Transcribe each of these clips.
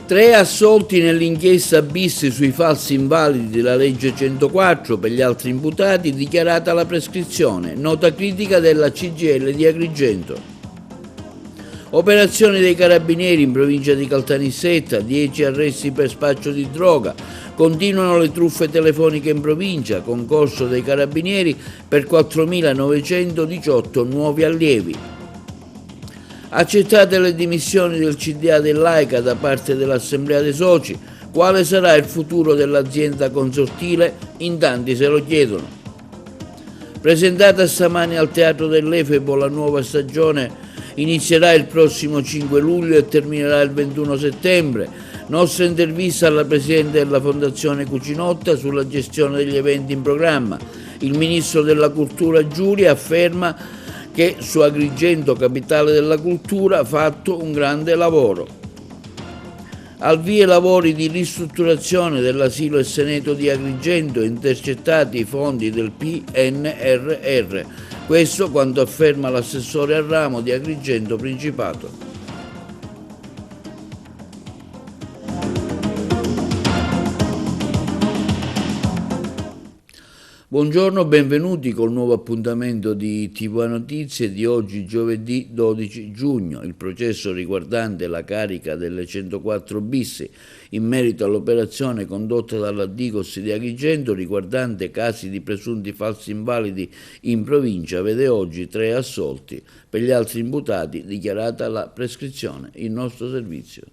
3 assolti nell'inchiesta bis sui falsi invalidi della legge 104, per gli altri imputati dichiarata la prescrizione, nota critica della CGIL di Agrigento. Operazione dei carabinieri in provincia di Caltanissetta, 10 arresti per spaccio di droga, continuano le truffe telefoniche in provincia, concorso dei carabinieri per 4.918 nuovi allievi. Accettate le dimissioni del CDA dell'AICA da parte dell'Assemblea dei Soci. Quale sarà il futuro dell'azienda consortile? In tanti se lo chiedono. Presentata stamani al Teatro dell'Efebo, la nuova stagione inizierà il prossimo 5 luglio e terminerà il 21 settembre. Nostra intervista alla Presidente della Fondazione Cucinotta sulla gestione degli eventi in programma. Il Ministro della Cultura Giulia afferma che su Agrigento, capitale della cultura, ha fatto un grande lavoro. Al via i lavori di ristrutturazione dell'asilo Esseneto di Agrigento, intercettati i fondi del PNRR. Questo quanto afferma l'assessore al ramo di Agrigento Principato. Buongiorno, benvenuti col nuovo appuntamento di TV Notizie di oggi, giovedì 12 giugno. Il processo riguardante la carica delle 104 bis in merito all'operazione condotta dalla Digos di Agrigento riguardante casi di presunti falsi invalidi in provincia vede oggi 3 assolti. Per gli altri imputati dichiarata la prescrizione. Il nostro servizio.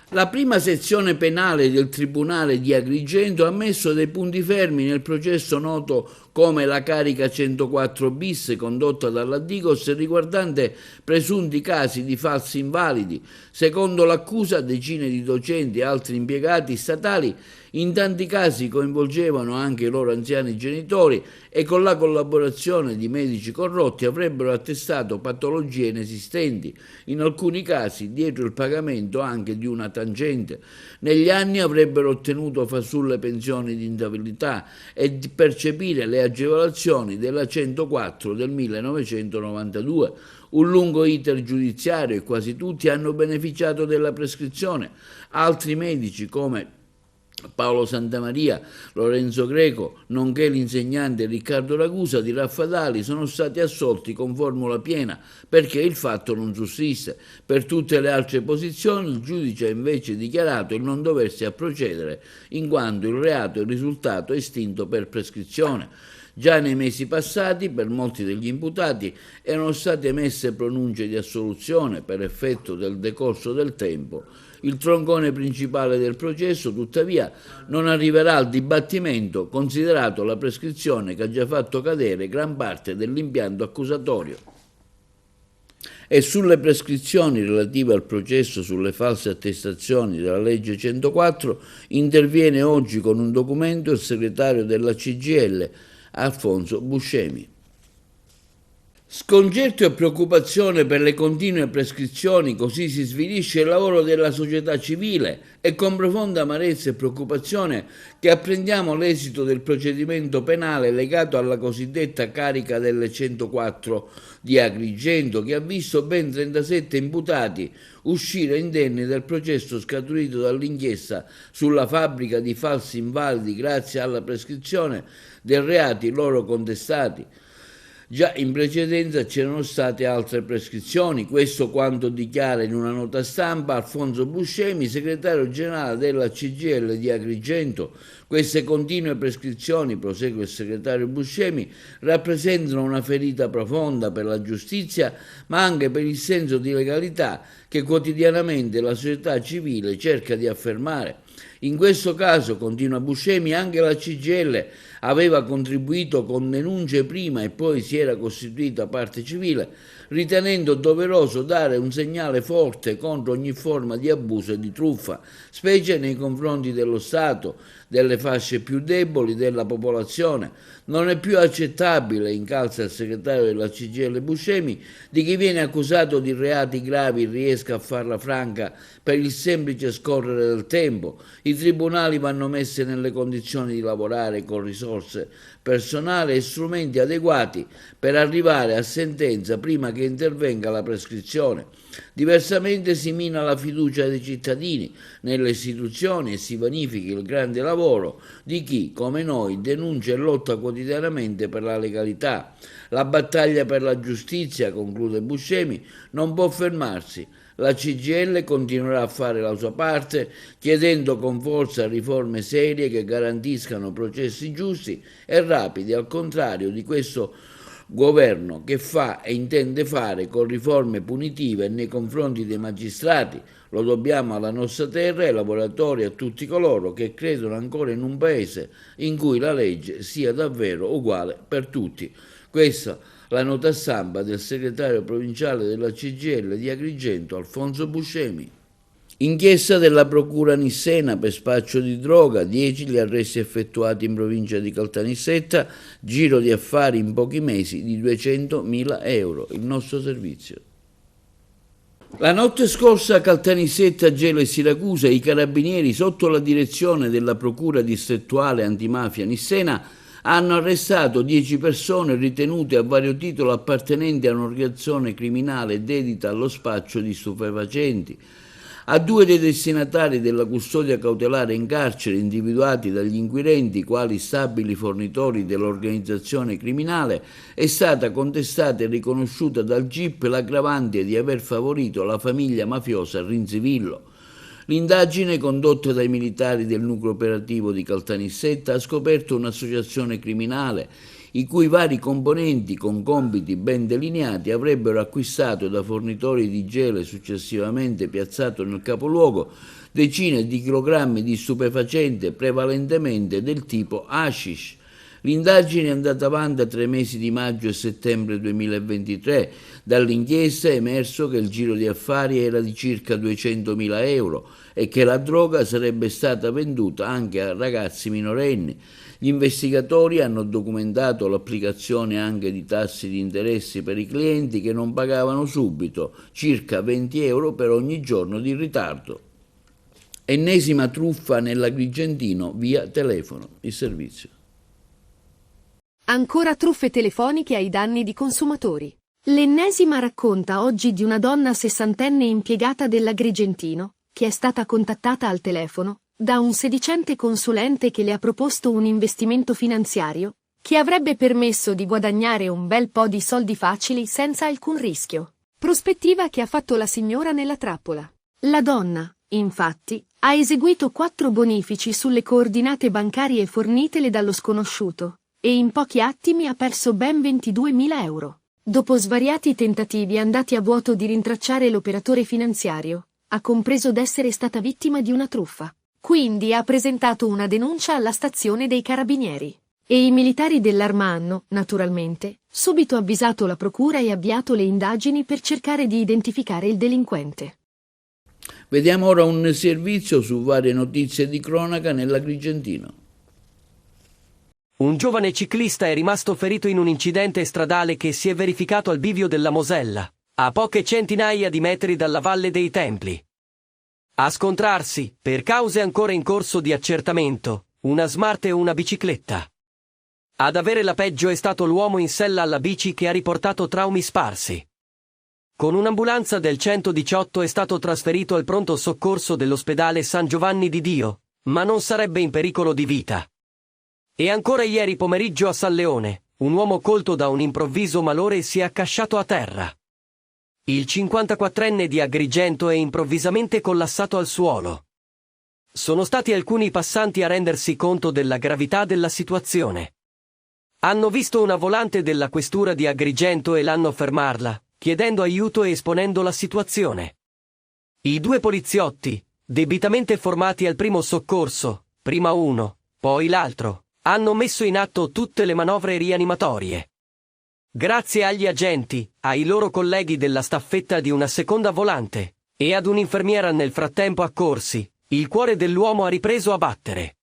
La prima sezione penale del Tribunale di Agrigento ha messo dei punti fermi nel processo noto come la carica 104 bis condotta dalla Digos riguardante presunti casi di falsi invalidi. Secondo l'accusa, decine di docenti e altri impiegati statali in tanti casi coinvolgevano anche i loro anziani genitori e con la collaborazione di medici corrotti avrebbero attestato patologie inesistenti, in alcuni casi dietro il pagamento anche di una tangente. Negli anni avrebbero ottenuto fasulle pensioni di invalidità e di percepire le agevolazioni della 104 del 1992. Un lungo iter giudiziario e quasi tutti hanno beneficiato della prescrizione. Altri medici come Paolo Santamaria, Lorenzo Greco, nonché l'insegnante Riccardo Ragusa di Raffadali sono stati assolti con formula piena perché il fatto non sussiste. Per tutte le altre posizioni il giudice ha invece dichiarato il non doversi a procedere in quanto il reato è risultato estinto per prescrizione. Già nei mesi passati, per molti degli imputati, erano state emesse pronunce di assoluzione per effetto del decorso del tempo. Il troncone principale del processo, tuttavia, non arriverà al dibattimento, considerato la prescrizione che ha già fatto cadere gran parte dell'impianto accusatorio. E sulle prescrizioni relative al processo sulle false attestazioni della legge 104 interviene oggi con un documento il segretario della CGIL, Alfonso Buscemi. Sconcerto e preoccupazione per le continue prescrizioni, così si svilisce il lavoro della società civile e con profonda amarezza e preoccupazione che apprendiamo l'esito del procedimento penale legato alla cosiddetta carica delle 104 di Agrigento, che ha visto ben 37 imputati uscire indenni dal processo scaturito dall'inchiesta sulla fabbrica di falsi invalidi grazie alla prescrizione dei reati loro contestati. Già in precedenza c'erano state altre prescrizioni, questo quanto dichiara in una nota stampa Alfonso Buscemi, segretario generale della CGIL di Agrigento. Queste continue prescrizioni, prosegue il segretario Buscemi, rappresentano una ferita profonda per la giustizia, ma anche per il senso di legalità che quotidianamente la società civile cerca di affermare. In questo caso, continua Buscemi, anche la CGIL aveva contribuito con denunce prima e poi si era costituita parte civile, ritenendo doveroso dare un segnale forte contro ogni forma di abuso e di truffa, specie nei confronti dello Stato, delle fasce più deboli della popolazione. Non è più accettabile, incalza il segretario della CGIL Buscemi, di chi viene accusato di reati gravi riesca a farla franca per il semplice scorrere del tempo. I tribunali vanno messi nelle condizioni di lavorare con risorse personali e strumenti adeguati per arrivare a sentenza prima che intervenga la prescrizione. Diversamente si mina la fiducia dei cittadini nelle istituzioni e si vanifica il grande lavoro di chi, come noi, denuncia e lotta quotidianamente per la legalità. La battaglia per la giustizia, conclude Buscemi, non può fermarsi. La CGIL continuerà a fare la sua parte, chiedendo con forza riforme serie che garantiscano processi giusti e rapidi, al contrario di questo governo che fa e intende fare con riforme punitive nei confronti dei magistrati. Lo dobbiamo alla nostra terra, ai lavoratori e a tutti coloro che credono ancora in un paese in cui la legge sia davvero uguale per tutti. Questa la nota stampa del segretario provinciale della CGIL di Agrigento, Alfonso Buscemi. Inchiesta della procura nissena per spaccio di droga, 10 gli arresti effettuati in provincia di Caltanissetta, giro di affari in pochi mesi di 200.000 euro. Il nostro servizio. La notte scorsa a Caltanissetta, Gela e Siracusa, i carabinieri, sotto la direzione della procura distrettuale antimafia nissena, hanno arrestato 10 persone ritenute a vario titolo appartenenti a un'organizzazione criminale dedita allo spaccio di stupefacenti. A 2 dei destinatari della custodia cautelare in carcere, individuati dagli inquirenti quali stabili fornitori dell'organizzazione criminale, è stata contestata e riconosciuta dal GIP l'aggravante di aver favorito la famiglia mafiosa Rinzivillo. L'indagine condotta dai militari del nucleo operativo di Caltanissetta ha scoperto un'associazione criminale i cui vari componenti con compiti ben delineati avrebbero acquistato da fornitori di gele successivamente piazzato nel capoluogo decine di chilogrammi di stupefacente prevalentemente del tipo hashish. L'indagine è andata avanti a 3 mesi di maggio e settembre 2023. Dall'inchiesta è emerso che il giro di affari era di circa 200.000 euro e che la droga sarebbe stata venduta anche a ragazzi minorenni. Gli investigatori hanno documentato l'applicazione anche di tassi di interessi per i clienti che non pagavano subito, circa 20 euro per ogni giorno di ritardo. Ennesima truffa nell'Agrigentino via telefono. Il servizio. Ancora truffe telefoniche ai danni di consumatori. L'ennesima racconta oggi di una donna sessantenne impiegata dell'Agrigentino, che è stata contattata al telefono da un sedicente consulente che le ha proposto un investimento finanziario che avrebbe permesso di guadagnare un bel po' di soldi facili senza alcun rischio. Prospettiva che ha fatto la signora nella trappola. La donna, infatti, ha eseguito 4 bonifici sulle coordinate bancarie fornitele dallo sconosciuto e in pochi attimi ha perso ben 22.000 euro. Dopo svariati tentativi andati a vuoto di rintracciare l'operatore finanziario, ha compreso d'essere stata vittima di una truffa. Quindi ha presentato una denuncia alla stazione dei carabinieri. E i militari dell'Arma hanno, naturalmente, subito avvisato la procura e avviato le indagini per cercare di identificare il delinquente. Vediamo ora un servizio su varie notizie di cronaca nell'Agrigentino. Un giovane ciclista è rimasto ferito in un incidente stradale che si è verificato al bivio della Mosella, a poche centinaia di metri dalla Valle dei Templi. A scontrarsi, per cause ancora in corso di accertamento, una Smart e una bicicletta. Ad avere la peggio è stato l'uomo in sella alla bici che ha riportato traumi sparsi. Con un'ambulanza del 118 è stato trasferito al pronto soccorso dell'ospedale San Giovanni di Dio, ma non sarebbe in pericolo di vita. E ancora ieri pomeriggio a San Leone, un uomo colto da un improvviso malore si è accasciato a terra. Il 54enne di Agrigento è improvvisamente collassato al suolo. Sono stati alcuni passanti a rendersi conto della gravità della situazione. Hanno visto una volante della questura di Agrigento e l'hanno fermarla, chiedendo aiuto e esponendo la situazione. I 2 poliziotti, debitamente formati al primo soccorso, prima uno, poi l'altro, hanno messo in atto tutte le manovre rianimatorie. Grazie agli agenti, ai loro colleghi della staffetta di una seconda volante, e ad un'infermiera nel frattempo accorsi, il cuore dell'uomo ha ripreso a battere.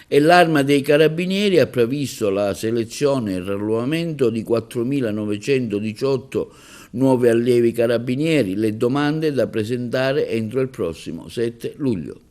E l'Arma dei Carabinieri ha previsto la selezione e il arruolamento di 4.918 nuovi allievi carabinieri, le domande da presentare entro il prossimo 7 luglio.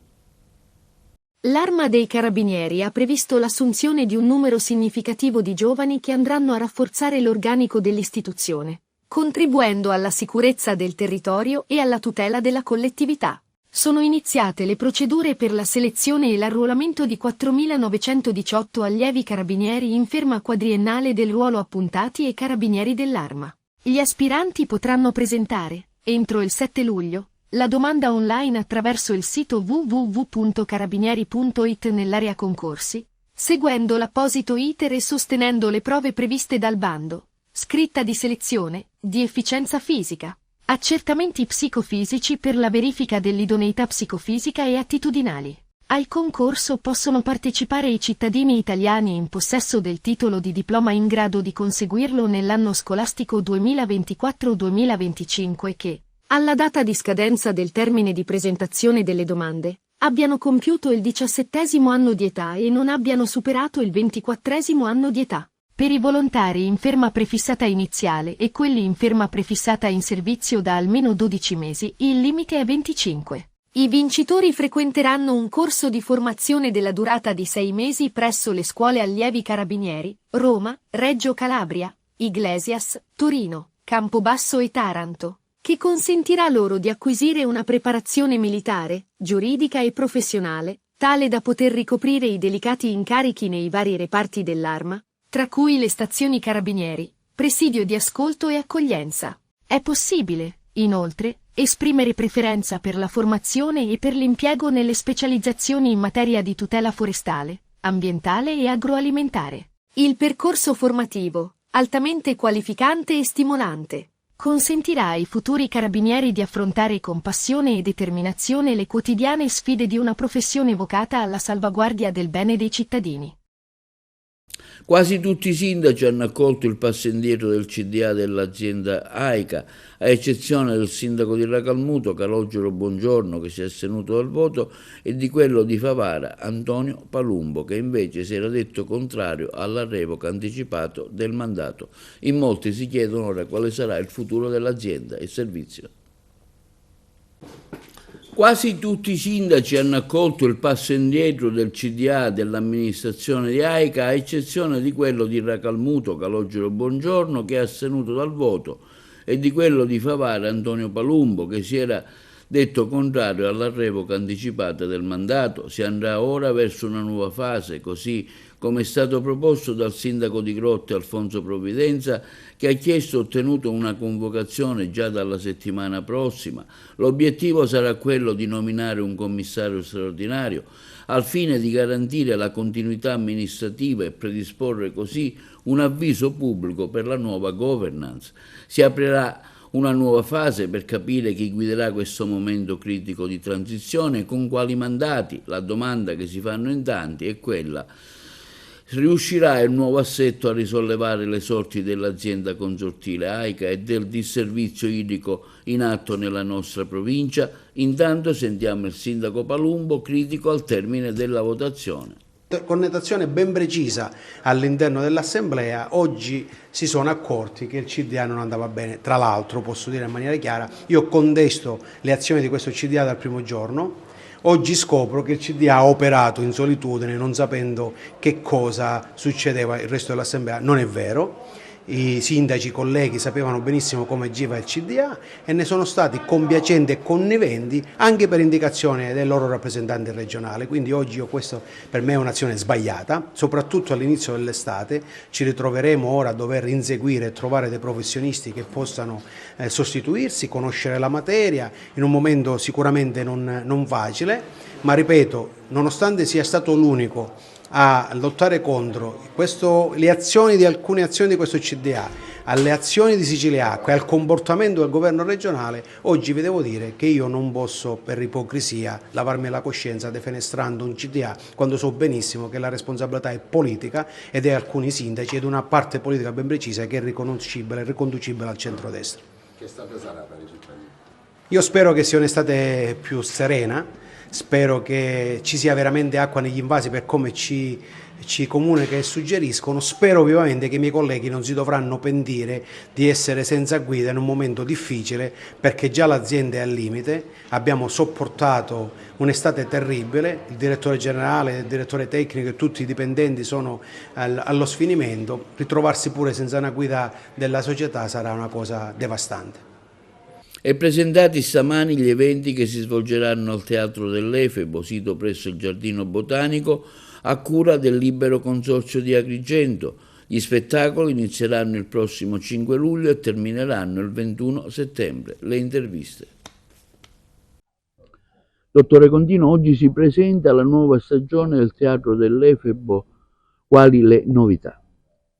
L'Arma dei Carabinieri ha previsto l'assunzione di un numero significativo di giovani che andranno a rafforzare l'organico dell'istituzione, contribuendo alla sicurezza del territorio e alla tutela della collettività. Sono iniziate le procedure per la selezione e l'arruolamento di 4.918 allievi carabinieri in ferma quadriennale del ruolo appuntati e carabinieri dell'Arma. Gli aspiranti potranno presentare, entro il 7 luglio, la domanda online attraverso il sito www.carabinieri.it nell'area concorsi, seguendo l'apposito iter e sostenendo le prove previste dal bando, scritta di selezione, di efficienza fisica, accertamenti psicofisici per la verifica dell'idoneità psicofisica e attitudinali. Al concorso possono partecipare i cittadini italiani in possesso del titolo di diploma in grado di conseguirlo nell'anno scolastico 2024-2025 che, alla data di scadenza del termine di presentazione delle domande, abbiano compiuto il 17° anno di età e non abbiano superato il 24° anno di età. Per i volontari in ferma prefissata iniziale e quelli in ferma prefissata in servizio da almeno 12 mesi, il limite è 25. I vincitori frequenteranno un corso di formazione della durata di 6 mesi presso le scuole allievi carabinieri, Roma, Reggio Calabria, Iglesias, Torino, Campobasso e Taranto, che consentirà loro di acquisire una preparazione militare, giuridica e professionale, tale da poter ricoprire i delicati incarichi nei vari reparti dell'Arma, tra cui le stazioni carabinieri, presidio di ascolto e accoglienza. È possibile, inoltre, esprimere preferenza per la formazione e per l'impiego nelle specializzazioni in materia di tutela forestale, ambientale e agroalimentare. Il percorso formativo, altamente qualificante e stimolante, consentirà ai futuri carabinieri di affrontare con passione e determinazione le quotidiane sfide di una professione vocata alla salvaguardia del bene dei cittadini. Quasi tutti i sindaci hanno accolto il passo indietro del CDA dell'azienda AICA, a eccezione del sindaco di Racalmuto, Calogero Bongiorno, che si è astenuto dal voto, e di quello di Favara, Antonio Palumbo, che invece si era detto contrario alla revoca anticipato del mandato. In molti si chiedono ora quale sarà il futuro dell'azienda e servizio. Quasi tutti i sindaci hanno accolto il passo indietro del CDA dell'amministrazione di AICA, a eccezione di quello di Racalmuto, Calogero Bongiorno, che è astenuto dal voto, e di quello di Favara, Antonio Palumbo, che si era detto contrario alla revoca anticipata del mandato. Si andrà ora verso una nuova fase, così come è stato proposto dal sindaco di Grotte Alfonso Provvidenza, che ha chiesto e ottenuto una convocazione già dalla settimana prossima. L'obiettivo sarà quello di nominare un commissario straordinario al fine di garantire la continuità amministrativa e predisporre così un avviso pubblico per la nuova governance. Si aprirà una nuova fase per capire chi guiderà questo momento critico di transizione e con quali mandati. La domanda che si fanno in tanti è quella: riuscirà il nuovo assetto a risollevare le sorti dell'azienda consortile AICA e del disservizio idrico in atto nella nostra provincia? Intanto sentiamo il sindaco Palumbo critico al termine della votazione. Connotazione ben precisa all'interno dell'Assemblea, oggi si sono accorti che il CDA non andava bene. Tra l'altro, posso dire in maniera chiara, io contesto le azioni di questo CDA dal primo giorno. Oggi scopro che il CDA ha operato in solitudine, non sapendo che cosa succedeva il resto dell'Assemblea. Non è vero. I sindaci, i colleghi sapevano benissimo come agiva il CDA e ne sono stati compiacenti e conniventi anche per indicazione del loro rappresentante regionale. Quindi oggi questo per me è un'azione sbagliata, soprattutto all'inizio dell'estate. Ci ritroveremo ora a dover inseguire e trovare dei professionisti che possano sostituirsi, conoscere la materia in un momento sicuramente non facile, ma ripeto, nonostante sia stato l'unico a lottare contro le azioni di alcune azioni di questo CDA, alle azioni di Sicilia Acque e al comportamento del governo regionale, oggi vi devo dire che io non posso per ipocrisia lavarmi la coscienza defenestrando un CDA quando so benissimo che la responsabilità è politica ed è alcuni sindaci ed una parte politica ben precisa che è riconducibile al centrodestra. Che estate sarà per i cittadini? Io spero che sia un'estate più serena, spero che ci sia veramente acqua negli invasi per come ci comunica e suggeriscono. Spero vivamente che i miei colleghi non si dovranno pentire di essere senza guida in un momento difficile, perché già l'azienda è al limite, abbiamo sopportato un'estate terribile, il direttore generale, il direttore tecnico e tutti i dipendenti sono allo sfinimento, ritrovarsi pure senza una guida della società sarà una cosa devastante. E presentati stamani gli eventi che si svolgeranno al Teatro dell'Efebo, sito presso il Giardino Botanico, a cura del Libero Consorzio di Agrigento. Gli spettacoli inizieranno il prossimo 5 luglio e termineranno il 21 settembre. Le interviste. Dottore Contino, oggi si presenta la nuova stagione del Teatro dell'Efebo. Quali le novità?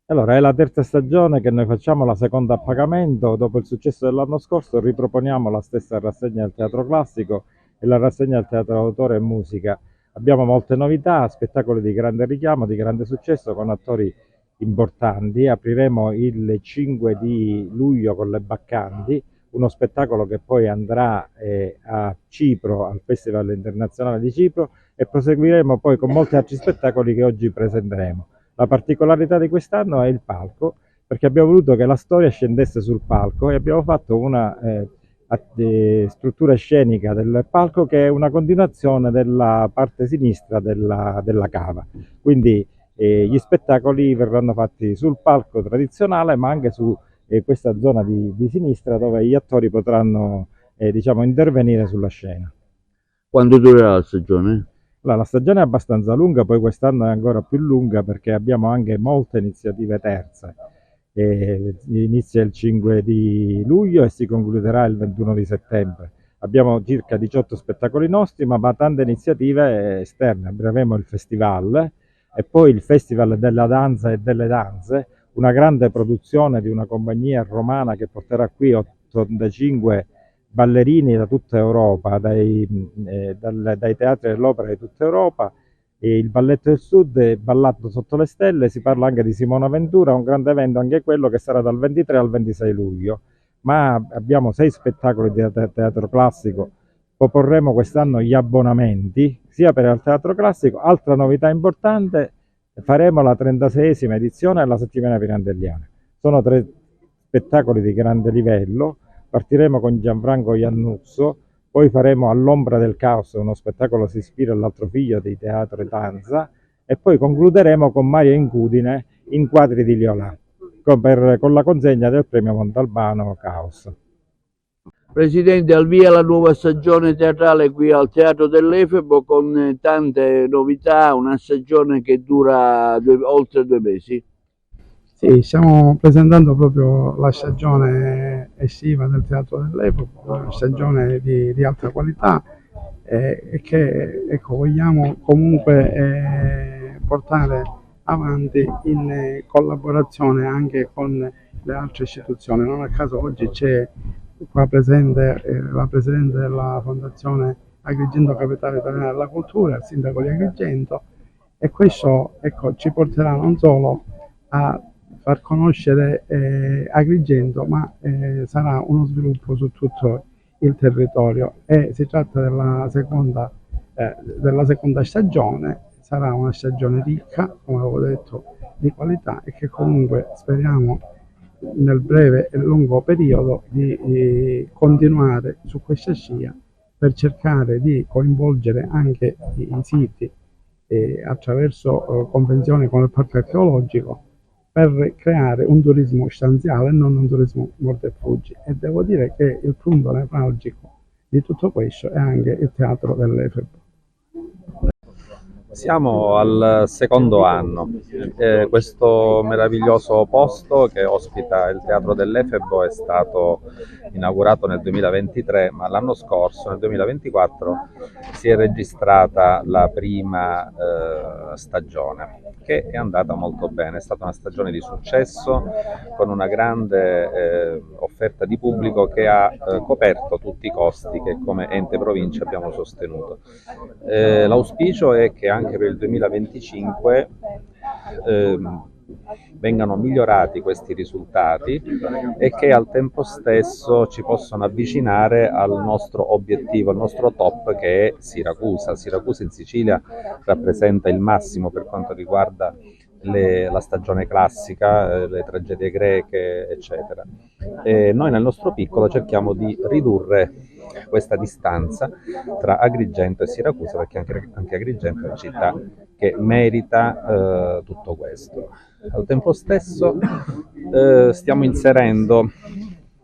Allora, è la terza stagione che noi facciamo, la seconda a pagamento. Dopo il successo dell'anno scorso riproponiamo la stessa rassegna del teatro classico e la rassegna del teatro d'autore e musica. Abbiamo molte novità, spettacoli di grande richiamo, di grande successo con attori importanti. Apriremo il 5 di luglio con Le Baccanti, uno spettacolo che poi andrà a Cipro, al Festival Internazionale di Cipro, e proseguiremo poi con molti altri spettacoli che oggi presenteremo. La particolarità di quest'anno è il palco, perché abbiamo voluto che la storia scendesse sul palco e abbiamo fatto una struttura scenica del palco che è una continuazione della parte sinistra della cava. Quindi gli spettacoli verranno fatti sul palco tradizionale, ma anche su questa zona di sinistra, dove gli attori potranno diciamo, intervenire sulla scena. Quando durerà la stagione? Allora, la stagione è abbastanza lunga, poi quest'anno è ancora più lunga perché abbiamo anche molte iniziative terze. Inizia il 5 di luglio e si concluderà il 21 di settembre. Abbiamo circa 18 spettacoli nostri, ma tante iniziative esterne. Avremo il festival e poi il Festival della Danza e delle Danze, una grande produzione di una compagnia romana che porterà qui 85 ballerini da tutta Europa, dai teatri dell'opera di tutta Europa. E il Balletto del Sud, Ballato sotto le stelle, si parla anche di Simona Ventura, un grande evento anche quello che sarà dal 23 al 26 luglio. Ma abbiamo 6 spettacoli di teatro classico, proporremo quest'anno gli abbonamenti sia per il teatro classico. Altra novità importante, faremo la 36esima edizione della Settimana Pirandelliana. Sono 3 spettacoli di grande livello. Partiremo con Gianfranco Iannuzzo, poi faremo All'ombra del caos, uno spettacolo si ispira all'altro figlio di Teatro Tanza, e poi concluderemo con Maria Incudine in Quadri di Liolà, con la consegna del premio Montalbano Caos. Presidente, al via la nuova stagione teatrale qui al Teatro dell'Efebo con tante novità, una stagione che dura oltre 2 mesi. Sì, stiamo presentando proprio la stagione estiva del Teatro dell'Efebo, una stagione di alta qualità e che ecco, vogliamo comunque portare avanti in collaborazione anche con le altre istituzioni. Non a caso oggi c'è qua presente la Presidente della Fondazione Agrigento Capitale Italiana della Cultura, il Sindaco di Agrigento, e questo ecco, ci porterà non solo a far conoscere Agrigento, ma sarà uno sviluppo su tutto il territorio, e si tratta della seconda stagione. Sarà una stagione ricca, come avevo detto, di qualità, e che comunque speriamo nel breve e lungo periodo di continuare su questa scia per cercare di coinvolgere anche i siti attraverso convenzioni con il parco archeologico, per creare un turismo stanziale e non un turismo mordi e fuggi. E devo dire che il punto nevralgico di tutto questo è anche il Teatro dell'Efebo. Siamo al secondo anno. Questo meraviglioso posto che ospita il Teatro dell'Efebo è stato inaugurato nel 2023, ma l'anno scorso, nel 2024, si è registrata la prima stagione, che è andata molto bene. È stata una stagione di successo, con una grande offerta di pubblico che ha coperto tutti i costi che come ente provincia abbiamo sostenuto. L'auspicio è che anche per il 2025 vengano migliorati questi risultati e che al tempo stesso ci possano avvicinare al nostro obiettivo, al nostro top, che è Siracusa. Siracusa in Sicilia rappresenta il massimo per quanto riguarda la stagione classica, le tragedie greche, eccetera. E noi nel nostro piccolo cerchiamo di ridurre questa distanza tra Agrigento e Siracusa, perché anche Agrigento è una città che merita tutto questo. Al tempo stesso stiamo inserendo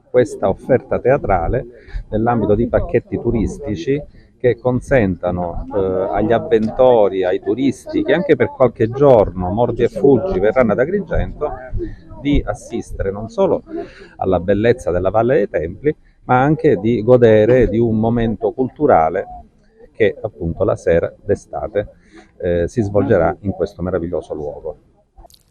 questa offerta teatrale nell'ambito di pacchetti turistici che consentano agli avventori, ai turisti che anche per qualche giorno, mordi e fuggi, verranno ad Agrigento, di assistere non solo alla bellezza della Valle dei Templi, ma anche di godere di un momento culturale che appunto la sera d'estate si svolgerà in questo meraviglioso luogo.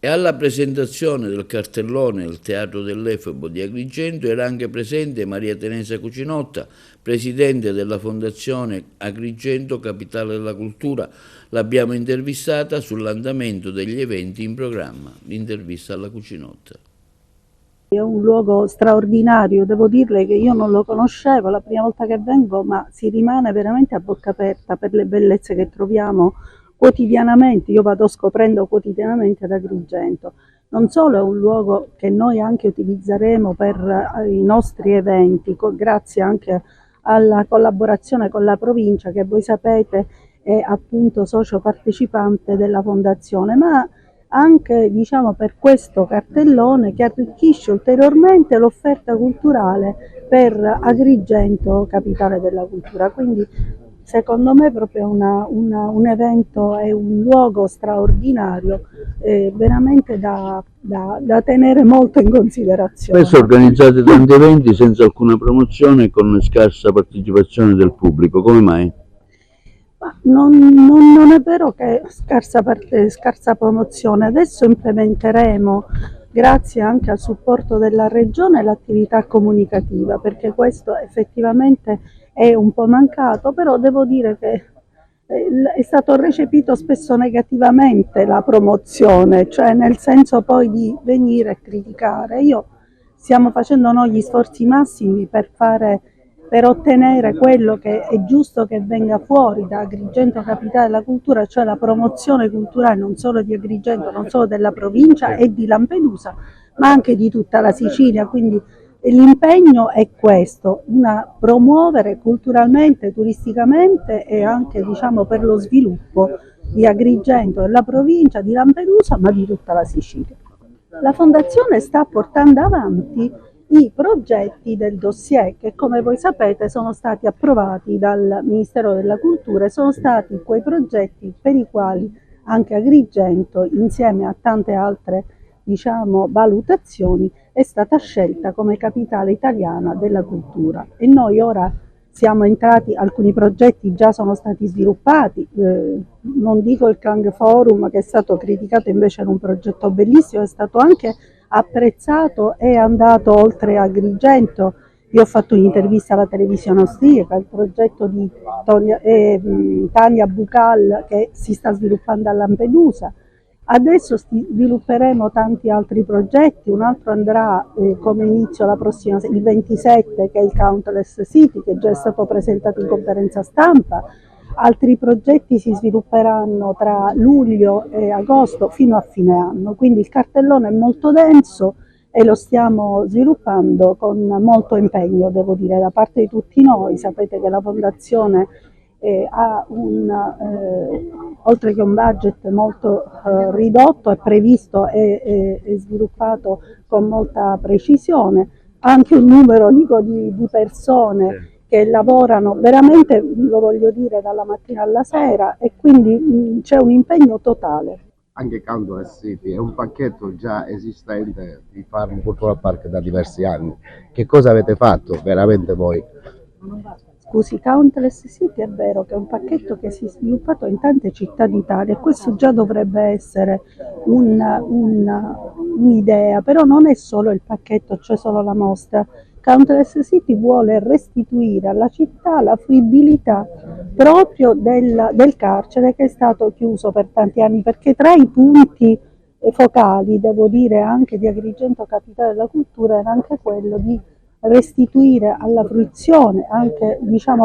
E alla presentazione del cartellone del Teatro dell'Efebo di Agrigento era anche presente Maria Teresa Cucinotta, presidente della Fondazione Agrigento Capitale della Cultura. L'abbiamo intervistata sull'andamento degli eventi in programma. L'intervista alla Cucinotta. È un luogo straordinario, devo dirle che io non lo conoscevo, la prima volta che vengo, ma si rimane veramente a bocca aperta per le bellezze che troviamo quotidianamente. Io vado scoprendo quotidianamente ad Agrigento. Non solo è un luogo che noi anche utilizzeremo per i nostri eventi, grazie anche alla collaborazione con la provincia, che voi sapete è appunto socio partecipante della fondazione, ma anche diciamo per questo cartellone che arricchisce ulteriormente l'offerta culturale per Agrigento, capitale della cultura. Quindi secondo me proprio un evento è un luogo straordinario, veramente da tenere molto in considerazione. Spesso organizzate tanti eventi senza alcuna promozione e con scarsa partecipazione del pubblico, come mai? Ma non è vero che scarsa promozione. Adesso implementeremo, grazie anche al supporto della Regione, l'attività comunicativa, perché questo effettivamente è un po' mancato, però devo dire che è stato recepito spesso negativamente la promozione, cioè nel senso poi di venire a criticare. Stiamo facendo noi gli sforzi massimi per ottenere quello che è giusto che venga fuori da Agrigento Capitale della Cultura, cioè la promozione culturale non solo di Agrigento, non solo della provincia e di Lampedusa, ma anche di tutta la Sicilia. Quindi l'impegno è questo, promuovere culturalmente, turisticamente e anche diciamo, per lo sviluppo di Agrigento, della provincia, di Lampedusa, ma di tutta la Sicilia. La Fondazione sta portando avanti i progetti del dossier che, come voi sapete, sono stati approvati dal Ministero della Cultura e sono stati quei progetti per i quali anche Agrigento, insieme a tante altre valutazioni, è stata scelta come capitale italiana della cultura. E noi ora siamo entrati, alcuni progetti già sono stati sviluppati, non dico il Kang Forum, che è stato criticato, invece era un progetto bellissimo, è stato anche apprezzato e è andato oltre Agrigento. Io ho fatto un'intervista alla televisione austriaca, il progetto di Tania Bucal che si sta sviluppando a Lampedusa. Adesso svilupperemo tanti altri progetti, un altro andrà come inizio il 27, che è il Countless City, che già è stato presentato in conferenza stampa. Altri progetti si svilupperanno tra luglio e agosto fino a fine anno, quindi il cartellone è molto denso e lo stiamo sviluppando con molto impegno, devo dire, da parte di tutti noi. Sapete che la Fondazione ha oltre che un budget molto ridotto, è previsto e sviluppato con molta precisione, anche un numero di persone che lavorano veramente, lo voglio dire, dalla mattina alla sera, e quindi c'è un impegno totale. Anche Countless City è un pacchetto già esistente di Farm Cultural Park da diversi anni. Che cosa avete fatto veramente voi? Scusi, Countless City è vero che è un pacchetto che si è sviluppato in tante città d'Italia e questo già dovrebbe essere un'idea, però non è solo il pacchetto, cioè solo la mostra. Countless City vuole restituire alla città la fruibilità proprio del carcere, che è stato chiuso per tanti anni, perché tra i punti focali, devo dire anche di Agrigento Capitale della Cultura, era anche quello di restituire alla fruizione anche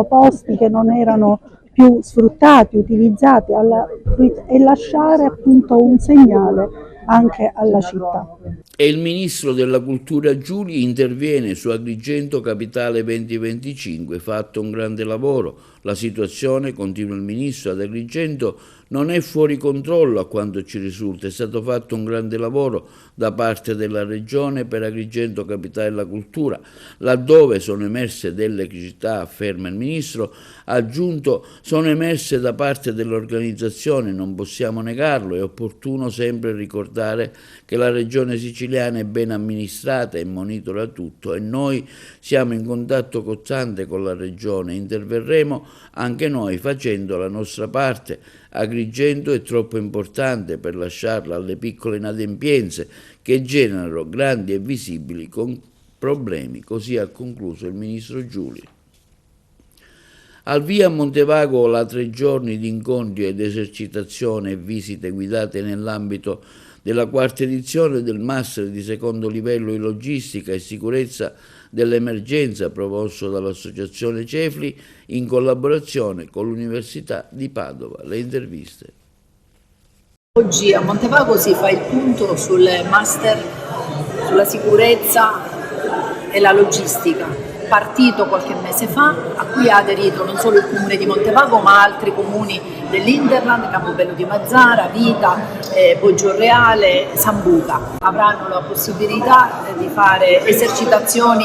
posti che non erano più sfruttati, utilizzati e lasciare appunto un segnale anche alla città. E il ministro della Cultura Giuli interviene su Agrigento Capitale 2025, fatto un grande lavoro. La situazione, continua il ministro, ad Agrigento non è fuori controllo a quanto ci risulta, è stato fatto un grande lavoro da parte della Regione per Agrigento Capitale della Cultura, laddove sono emerse delle criticità, afferma il Ministro, ha aggiunto sono emerse da parte dell'organizzazione, non possiamo negarlo, è opportuno sempre ricordare che la Regione siciliana è ben amministrata e monitora tutto e noi siamo in contatto costante con la Regione, interverremo anche noi facendo la nostra parte. Agrigento è troppo importante per lasciarla alle piccole inadempienze che generano grandi e visibili problemi, così ha concluso il ministro Giuli. Al via a Montevago la 3 giorni di incontri ed esercitazione e visite guidate nell'ambito della 4ª edizione del Master di secondo livello in logistica e sicurezza dell'emergenza promosso dall'Associazione Cefli in collaborazione con l'Università di Padova. Le interviste. Oggi a Montevago si fa il punto sul Master sulla sicurezza e la logistica, partito qualche mese fa, a cui ha aderito non solo il comune di Montevago ma altri comuni dell'Interland, Campobello di Mazzara, Vita, Poggioreale, Sambuca. Avranno la possibilità di fare esercitazioni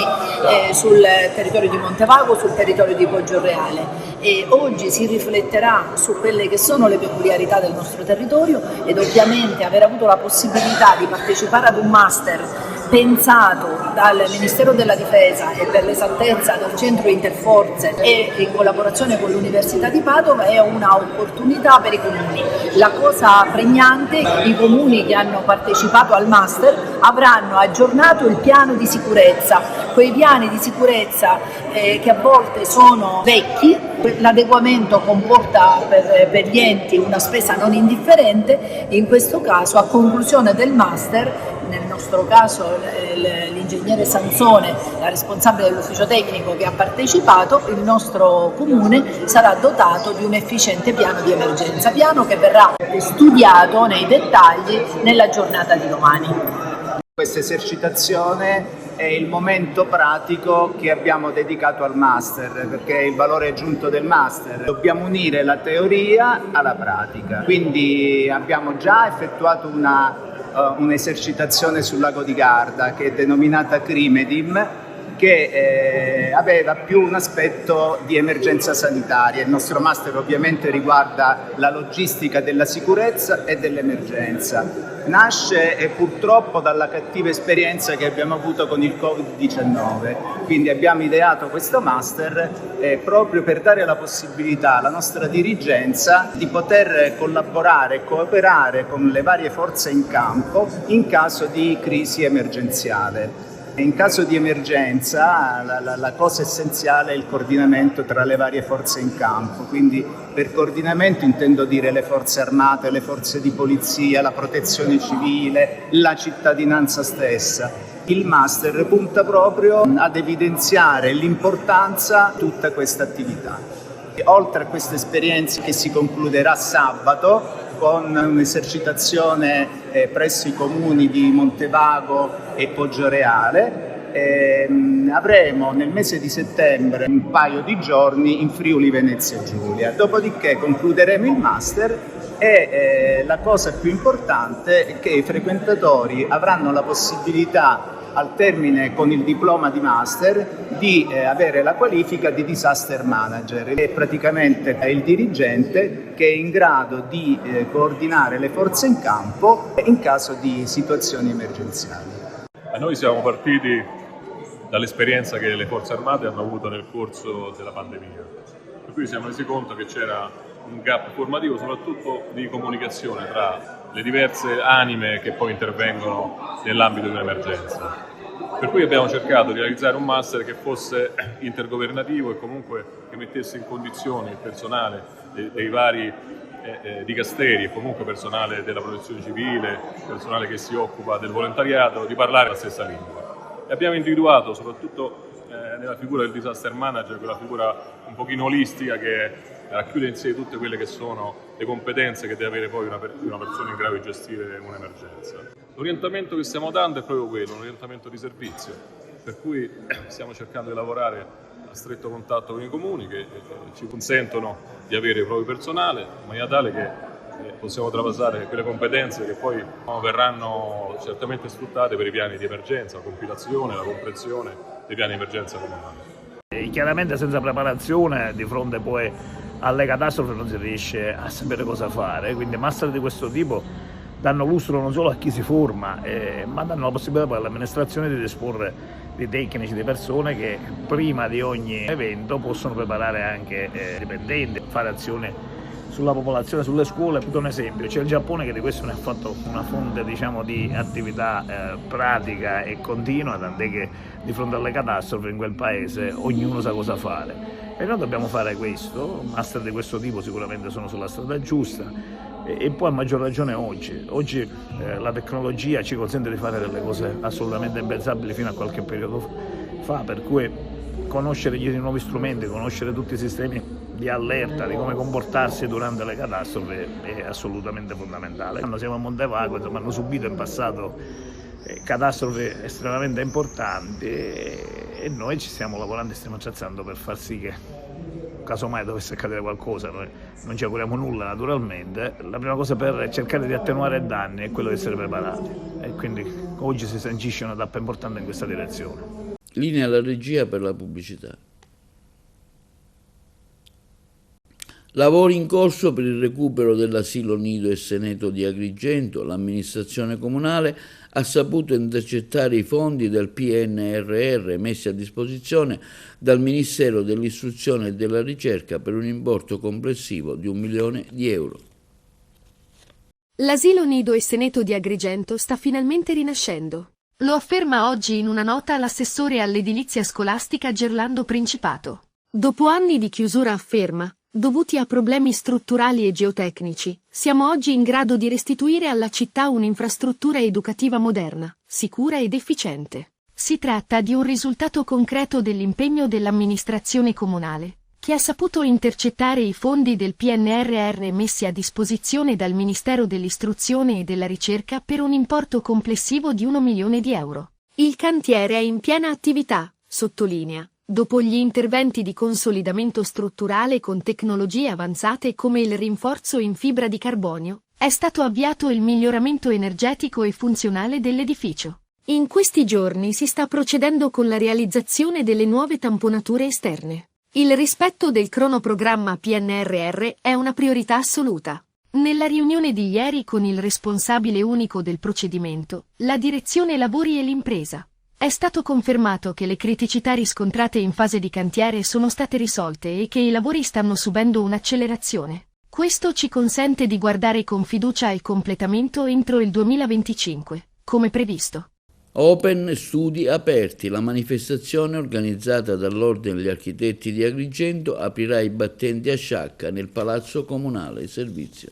sul territorio di Montevago, sul territorio di Poggioreale. E oggi si rifletterà su quelle che sono le peculiarità del nostro territorio ed ovviamente aver avuto la possibilità di partecipare ad un master pensato dal Ministero della Difesa e per l'esattezza dal Centro Interforze e in collaborazione con l'Università di Padova è una opportunità per i comuni. La cosa pregnante, i comuni che hanno partecipato al master avranno aggiornato il piano di sicurezza, quei piani di sicurezza che a volte sono vecchi. L'adeguamento comporta per gli enti una spesa non indifferente, in questo caso a conclusione del master, nel nostro caso l'ingegnere Sansone, la responsabile dell'ufficio tecnico che ha partecipato, il nostro comune sarà dotato di un efficiente piano di emergenza, piano che verrà studiato nei dettagli nella giornata di domani. Questa esercitazione è il momento pratico che abbiamo dedicato al master, perché è il valore aggiunto del master. Dobbiamo unire la teoria alla pratica, quindi abbiamo già effettuato un'esercitazione sul lago di Garda che è denominata Crimedim, che aveva più un aspetto di emergenza sanitaria. Il nostro master ovviamente riguarda la logistica della sicurezza e dell'emergenza. Nasce purtroppo dalla cattiva esperienza che abbiamo avuto con il Covid-19, quindi abbiamo ideato questo master proprio per dare la possibilità alla nostra dirigenza di poter collaborare e cooperare con le varie forze in campo in caso di crisi emergenziale. In caso di emergenza la cosa essenziale è il coordinamento tra le varie forze in campo, quindi per coordinamento intendo dire le forze armate, le forze di polizia, la protezione civile, la cittadinanza stessa. Il master punta proprio ad evidenziare l'importanza di tutta questa attività. Oltre a questa esperienza che si concluderà sabato, con un'esercitazione presso i comuni di Montevago e Poggioreale, avremo nel mese di settembre un paio di giorni in Friuli Venezia Giulia. Dopodiché concluderemo il master e la cosa più importante è che i frequentatori avranno la possibilità al termine con il diploma di master di avere la qualifica di disaster manager, che è praticamente il dirigente che è in grado di coordinare le forze in campo in caso di situazioni emergenziali. Noi siamo partiti dall'esperienza che le forze armate hanno avuto nel corso della pandemia, per cui siamo resi conto che c'era un gap formativo soprattutto di comunicazione tra le diverse anime che poi intervengono nell'ambito di un'emergenza. Per cui abbiamo cercato di realizzare un master che fosse intergovernativo e comunque che mettesse in condizione il personale dei vari dicasteri e comunque personale della protezione civile, personale che si occupa del volontariato, di parlare la stessa lingua. E abbiamo individuato soprattutto nella figura del disaster manager, quella figura un pochino olistica che racchiude in sé tutte quelle che sono le competenze che deve avere poi una persona in grado di gestire un'emergenza. L'orientamento che stiamo dando è proprio quello, un orientamento di servizio, per cui stiamo cercando di lavorare a stretto contatto con i comuni che ci consentono di avere il proprio personale in maniera tale che possiamo trapassare quelle competenze che poi verranno certamente sfruttate per i piani di emergenza, la compilazione, la comprensione dei piani di emergenza comunali. Chiaramente senza preparazione di fronte poi alle catastrofi non si riesce a sapere cosa fare, quindi master di questo tipo danno lustro non solo a chi si forma, ma danno la possibilità poi all'amministrazione di disporre di tecnici, di persone che prima di ogni evento possono preparare anche dipendenti, fare azioni sulla popolazione, sulle scuole. Per un esempio, c'è il Giappone che di questo ne ha fatto una fonte, diciamo, di attività pratica e continua, tant'è che di fronte alle catastrofi in quel paese ognuno sa cosa fare. E noi dobbiamo fare questo, master di questo tipo sicuramente sono sulla strada giusta e poi a maggior ragione oggi. Oggi la tecnologia ci consente di fare delle cose assolutamente impensabili fino a qualche periodo fa, per cui conoscere gli nuovi strumenti, conoscere tutti i sistemi di allerta, di come comportarsi durante le catastrofi è assolutamente fondamentale. Quando siamo a Montevago, insomma, hanno subito in passato catastrofi estremamente importanti e noi ci stiamo lavorando e stiamo attrezzando per far sì che, casomai dovesse accadere qualcosa, noi non ci auguriamo nulla naturalmente, la prima cosa per cercare di attenuare i danni è quello di essere preparati e quindi oggi si sancisce una tappa importante in questa direzione. Linea alla regia per la pubblicità. Lavori in corso per il recupero dell'asilo nido e seneto di Agrigento. L'amministrazione comunale ha saputo intercettare i fondi del PNRR messi a disposizione dal Ministero dell'Istruzione e della Ricerca per un importo complessivo di 1 milione di euro. L'asilo nido e seneto di Agrigento sta finalmente rinascendo. Lo afferma oggi in una nota l'assessore all'edilizia scolastica Gerlando Principato. Dopo anni di chiusura, afferma, dovuti a problemi strutturali e geotecnici, siamo oggi in grado di restituire alla città un'infrastruttura educativa moderna, sicura ed efficiente. Si tratta di un risultato concreto dell'impegno dell'amministrazione comunale, che ha saputo intercettare i fondi del PNRR messi a disposizione dal Ministero dell'Istruzione e della Ricerca per un importo complessivo di 1 milione di euro. Il cantiere è in piena attività, sottolinea, dopo gli interventi di consolidamento strutturale con tecnologie avanzate come il rinforzo in fibra di carbonio, è stato avviato il miglioramento energetico e funzionale dell'edificio. In questi giorni si sta procedendo con la realizzazione delle nuove tamponature esterne. Il rispetto del cronoprogramma PNRR è una priorità assoluta. Nella riunione di ieri con il responsabile unico del procedimento, la direzione lavori e l'impresa, è stato confermato che le criticità riscontrate in fase di cantiere sono state risolte e che i lavori stanno subendo un'accelerazione. Questo ci consente di guardare con fiducia al completamento entro il 2025, come previsto. Open Studi Aperti, la manifestazione organizzata dall'Ordine degli Architetti di Agrigento aprirà i battenti a Sciacca nel Palazzo Comunale Servizio.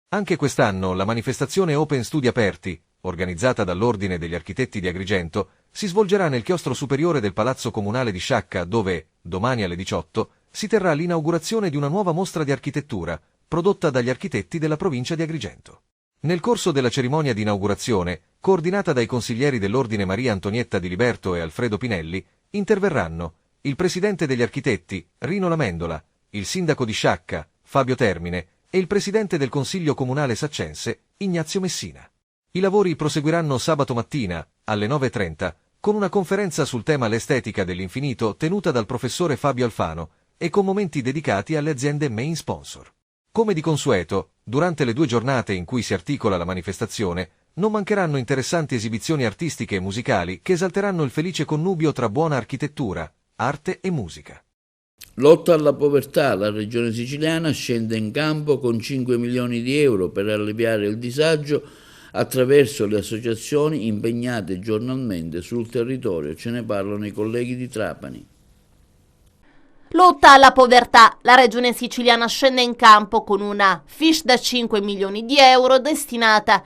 Anche quest'anno la manifestazione Open Studi Aperti, organizzata dall'Ordine degli Architetti di Agrigento, si svolgerà nel chiostro superiore del Palazzo Comunale di Sciacca dove, domani alle 18, si terrà l'inaugurazione di una nuova mostra di architettura prodotta dagli architetti della provincia di Agrigento. Nel corso della cerimonia di inaugurazione, coordinata dai consiglieri dell'Ordine Maria Antonietta di Liberto e Alfredo Pinelli, interverranno il presidente degli architetti, Rino Lamendola, il sindaco di Sciacca, Fabio Termine, e il presidente del Consiglio Comunale Saccense, Ignazio Messina. I lavori proseguiranno sabato mattina, alle 9:30, con una conferenza sul tema l'estetica dell'infinito tenuta dal professore Fabio Alfano e con momenti dedicati alle aziende main sponsor. Come di consueto, durante le 2 giornate in cui si articola la manifestazione, non mancheranno interessanti esibizioni artistiche e musicali che esalteranno il felice connubio tra buona architettura, arte e musica. Lotta alla povertà, la regione siciliana scende in campo con 5 milioni di euro per alleviare il disagio attraverso le associazioni impegnate giornalmente sul territorio. Ce ne parlano i colleghi di Trapani. Lotta alla povertà. La regione siciliana scende in campo con una fiche da 5 milioni di euro destinata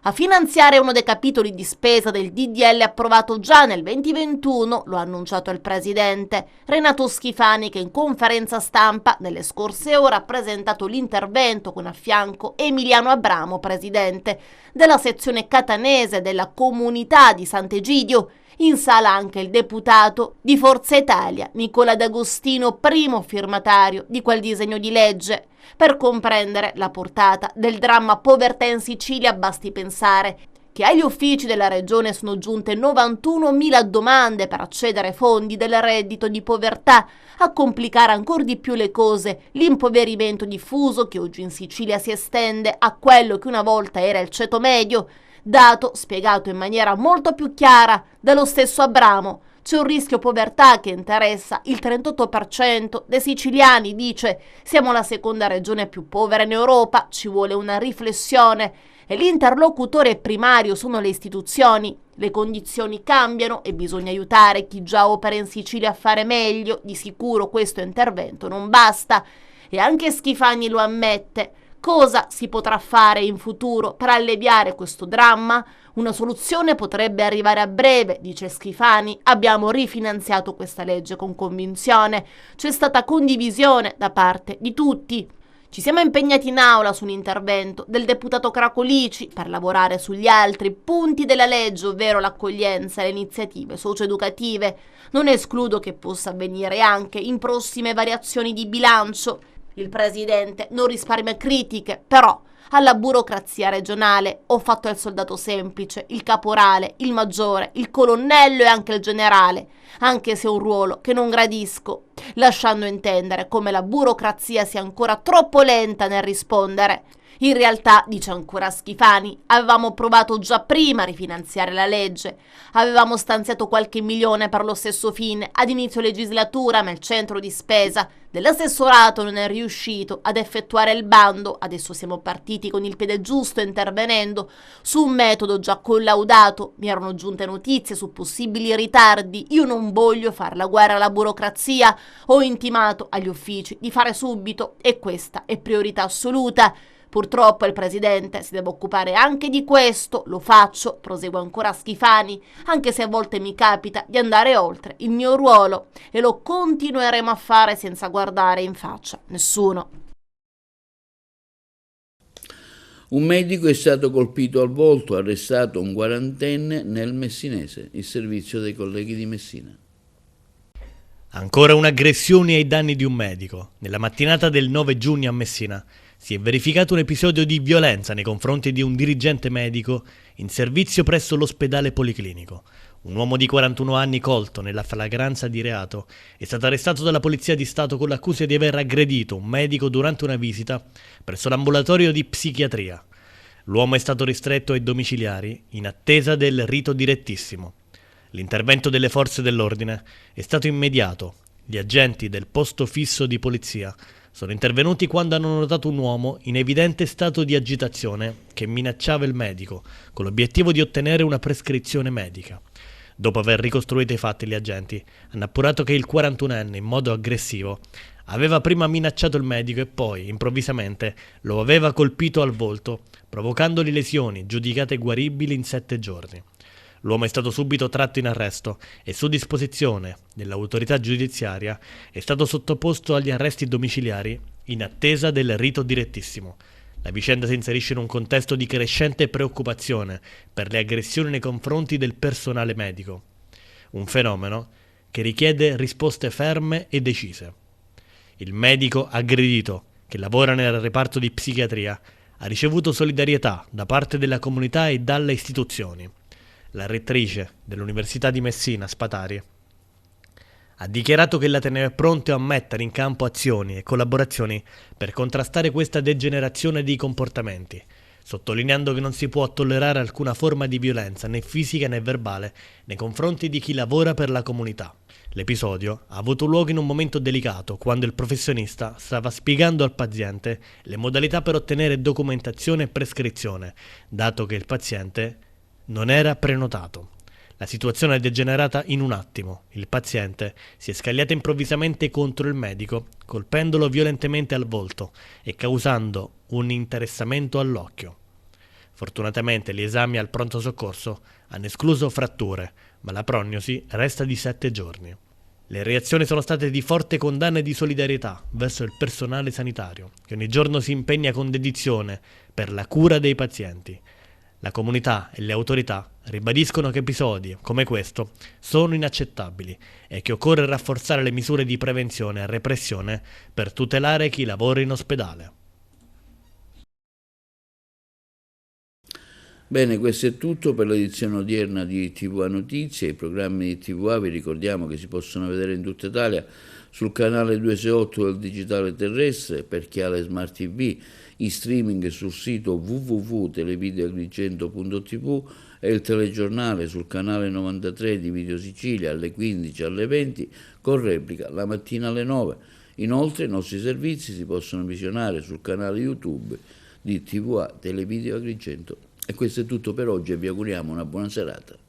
a finanziare uno dei capitoli di spesa del DDL approvato già nel 2021, lo ha annunciato il presidente Renato Schifani, che in conferenza stampa nelle scorse ore ha presentato l'intervento con a fianco Emiliano Abramo, presidente della sezione catanese della comunità di Sant'Egidio. In sala anche il deputato di Forza Italia, Nicola D'Agostino, primo firmatario di quel disegno di legge. Per comprendere la portata del dramma povertà in Sicilia basti pensare che agli uffici della regione sono giunte 91.000 domande per accedere ai fondi del reddito di povertà. A complicare ancora di più le cose, l'impoverimento diffuso che oggi in Sicilia si estende a quello che una volta era il ceto medio, dato spiegato in maniera molto più chiara dallo stesso Abramo. C'è un rischio povertà che interessa il 38% dei siciliani, dice. Siamo la seconda regione più povera in Europa, ci vuole una riflessione e l'interlocutore primario sono le istituzioni. Le condizioni cambiano e bisogna aiutare chi già opera in Sicilia a fare meglio. Di sicuro questo intervento non basta e anche Schifani lo ammette. Cosa si potrà fare in futuro per alleviare questo dramma? Una soluzione potrebbe arrivare a breve, dice Schifani. Abbiamo rifinanziato questa legge con convinzione. C'è stata condivisione da parte di tutti. Ci siamo impegnati in aula su un intervento del deputato Cracolici per lavorare sugli altri punti della legge, ovvero l'accoglienza e le iniziative socio-educative. Non escludo che possa avvenire anche in prossime variazioni di bilancio. Il presidente non risparmia critiche, però alla burocrazia regionale ho fatto il soldato semplice, il caporale, il maggiore, il colonnello e anche il generale, anche se è un ruolo che non gradisco, lasciando intendere come la burocrazia sia ancora troppo lenta nel rispondere. In realtà, dice ancora Schifani, avevamo provato già prima a rifinanziare la legge. Avevamo stanziato qualche milione per lo stesso fine ad inizio legislatura, ma il centro di spesa dell'assessorato non è riuscito ad effettuare il bando. Adesso siamo partiti con il piede giusto intervenendo su un metodo già collaudato. Mi erano giunte notizie su possibili ritardi. Io non voglio fare la guerra alla burocrazia. Ho intimato agli uffici di fare subito e questa è priorità assoluta. Purtroppo il presidente si deve occupare anche di questo, lo faccio, prosegue ancora Schifani, anche se a volte mi capita di andare oltre il mio ruolo e lo continueremo a fare senza guardare in faccia nessuno. Un medico è stato colpito al volto, arrestato un quarantenne nel Messinese, il servizio dei colleghi di Messina. Ancora un'aggressione ai danni di un medico. Nella mattinata del 9 giugno a Messina si è verificato un episodio di violenza nei confronti di un dirigente medico in servizio presso l'ospedale policlinico. Un uomo di 41 anni colto nella flagranza di reato è stato arrestato dalla Polizia di Stato con l'accusa di aver aggredito un medico durante una visita presso l'ambulatorio di psichiatria. L'uomo è stato ristretto ai domiciliari in attesa del rito direttissimo. L'intervento delle forze dell'ordine è stato immediato. Gli agenti del posto fisso di polizia sono intervenuti quando hanno notato un uomo in evidente stato di agitazione che minacciava il medico con l'obiettivo di ottenere una prescrizione medica. Dopo aver ricostruito i fatti, gli agenti hanno appurato che il 41enne, in modo aggressivo, aveva prima minacciato il medico e poi, improvvisamente, lo aveva colpito al volto, provocandogli lesioni giudicate guaribili in 7 giorni. L'uomo è stato subito tratto in arresto e su disposizione dell'autorità giudiziaria è stato sottoposto agli arresti domiciliari in attesa del rito direttissimo. La vicenda si inserisce in un contesto di crescente preoccupazione per le aggressioni nei confronti del personale medico, un fenomeno che richiede risposte ferme e decise. Il medico aggredito, che lavora nel reparto di psichiatria, ha ricevuto solidarietà da parte della comunità e dalle istituzioni. La rettrice dell'Università di Messina, Spatari, ha dichiarato che l'Ateneo è pronto a mettere in campo azioni e collaborazioni per contrastare questa degenerazione di comportamenti, sottolineando che non si può tollerare alcuna forma di violenza, né fisica né verbale, nei confronti di chi lavora per la comunità. L'episodio ha avuto luogo in un momento delicato, quando il professionista stava spiegando al paziente le modalità per ottenere documentazione e prescrizione, dato che il paziente non era prenotato. La situazione è degenerata in un attimo. Il paziente si è scagliato improvvisamente contro il medico, colpendolo violentemente al volto e causando un interessamento all'occhio. Fortunatamente gli esami al pronto soccorso hanno escluso fratture, ma la prognosi resta di 7 giorni. Le reazioni sono state di forte condanna e di solidarietà verso il personale sanitario, che ogni giorno si impegna con dedizione per la cura dei pazienti. La comunità e le autorità ribadiscono che episodi come questo sono inaccettabili e che occorre rafforzare le misure di prevenzione e repressione per tutelare chi lavora in ospedale. Bene, questo è tutto per l'edizione odierna di TVA Notizie. I programmi di TVA vi ricordiamo che si possono vedere in tutta Italia sul canale 268 del digitale terrestre, per chi ha le smart TV, in streaming sul sito www.televideoagrigento.tv e il telegiornale sul canale 93 di Video Sicilia alle 15 alle 20 con replica la mattina alle 9. Inoltre i nostri servizi si possono visionare sul canale YouTube di TVA Televideo Agrigento. E questo è tutto per oggi e vi auguriamo una buona serata.